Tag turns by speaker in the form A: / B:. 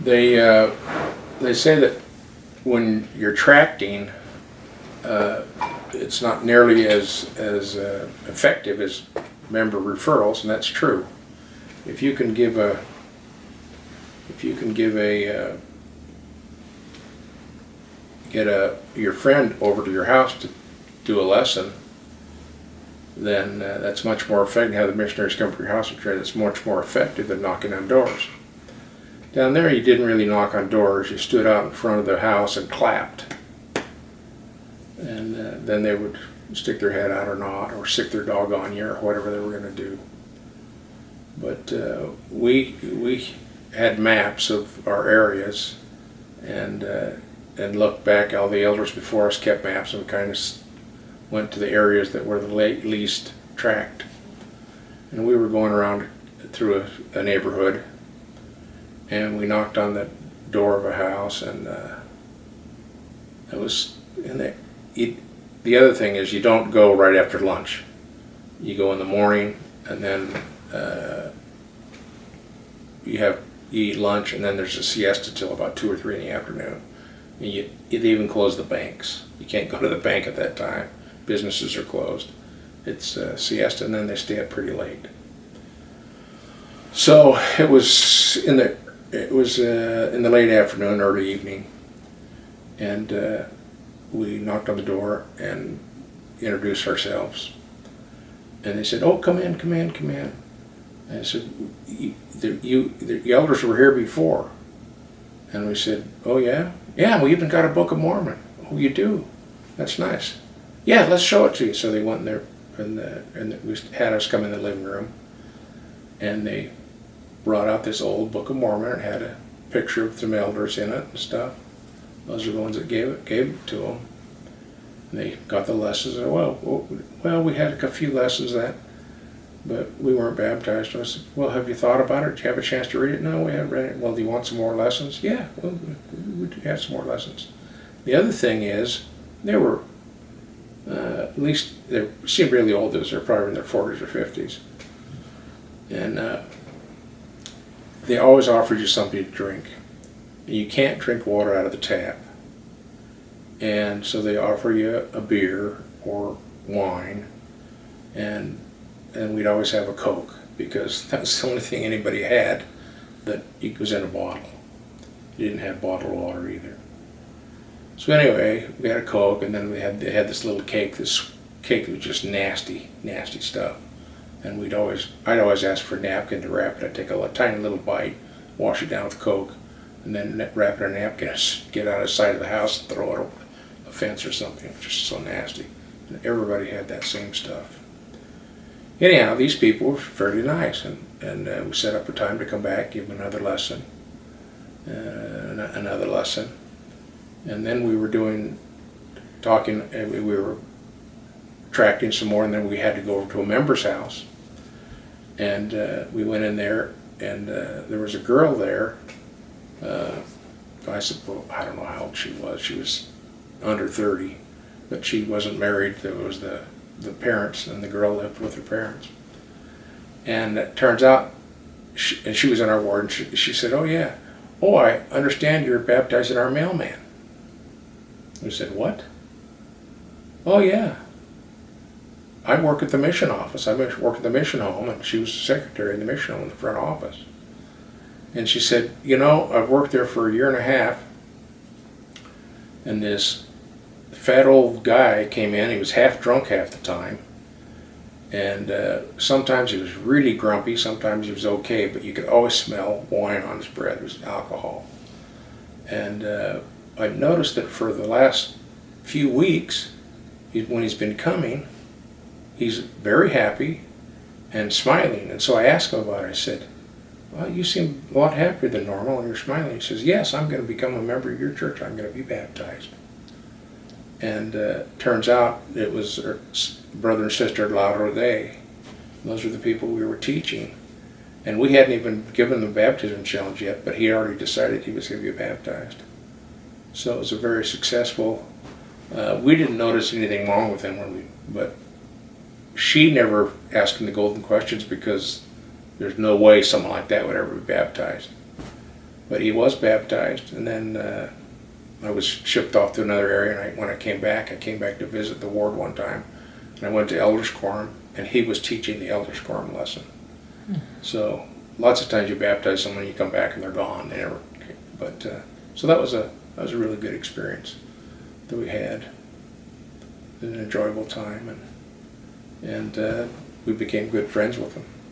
A: They they say that when you're tracting, it's not nearly as effective as member referrals, and that's true. If you can give a get your friend over to your house to do a lesson, then that's much more effective. Have the missionaries come to your house and train. That's much more effective than knocking on doors. Down there, you didn't really knock on doors. You stood out in front of the house and clapped, and then they would stick their head out or not, or sick their dog on you, or whatever they were going to do. But we had maps of our areas, and looked back. All the elders before us kept maps, and we kind of went to the areas that were the least tracked. And we were going around through a neighborhood, and we knocked on the door of a house, and it was in the other thing is you don't go right after lunch. You go in the morning, and then you eat lunch, and then there's a siesta till about 2 or 3 in the afternoon. And they even close the banks. You can't go to the bank at that time. Businesses are closed. It's siesta, and then they stay up pretty late. So it was in the late afternoon, early evening, and we knocked on the door and introduced ourselves. And they said, "Oh, come in, come in, come in." And I said, "The elders were here before." And we said, "Oh yeah? Yeah, we even got a Book of Mormon." "Oh, you do? That's nice." "Yeah, let's show it to you." So they went in there, and we had us come in the living room, and they brought out this old Book of Mormon. It had a picture of some elders in it and stuff. Those are the ones that gave it to them. And they got the lessons. And well, we had a few lessons but we weren't baptized. I said, "Well, have you thought about it? Did you have a chance to read it?" "No, we haven't read it." "Well, do you want some more lessons?" "Yeah, well, we do have some more lessons." The other thing is, they were, at least, they seemed really old. They're probably in their 40s or 50s. And they always offered you something to drink. And you can't drink water out of the tap. And so they offer you a beer or wine, and we'd always have a Coke, because that was the only thing anybody had that was in a bottle. You didn't have bottled water either. So anyway, we had a Coke, and then they had this little cake. This cake was just nasty, nasty stuff. And I'd always ask for a napkin to wrap it. I'd take a tiny little bite, wash it down with Coke, and then wrap it in a napkin, get out of the side of the house and throw it over a fence or something. It was just so nasty. And everybody had that same stuff. Anyhow, these people were fairly nice, and we set up a time to come back, give them another lesson, another lesson. And then we were talking, and we were tracting some more, and then we had to go over to a member's house. And we went in there, and there was a girl there. I suppose, I don't know how old she was. She was under 30, but she wasn't married. There was the parents, and the girl lived with her parents. And it turns out, she was in our ward, and she said, "Oh yeah, oh, I understand you're baptizing our mailman." We said, "What?" "Oh yeah, I work at the mission office. I work at the mission home," and she was the secretary in the mission home in the front office. And she said, "You know, I've worked there for a year and a half, and this fat old guy came in. He was half drunk half the time, and sometimes he was really grumpy, sometimes he was okay, but you could always smell wine on his breath. It was alcohol. And I noticed that for the last few weeks, when he's been coming, he's very happy and smiling." And so I asked him about it. I said, "Well, you seem a lot happier than normal, and you're smiling." He says, "Yes, I'm going to become a member of your church. I'm going to be baptized." And turns out it was her brother and sister at Lauder Day. Those were the people we were teaching. And we hadn't even given them the baptism challenge yet, but he had already decided he was going to be baptized. So it was a very successful. We didn't notice anything wrong with him but she never asked him the golden questions, because there's no way someone like that would ever be baptized. But he was baptized, and then I was shipped off to another area, and when I came back to visit the ward one time, and I went to Elders Quorum, and he was teaching the Elders Quorum lesson. So lots of times you baptize someone, you come back and they're gone. They never. But so that was a really good experience that we had. It was an enjoyable time, and we became good friends with them.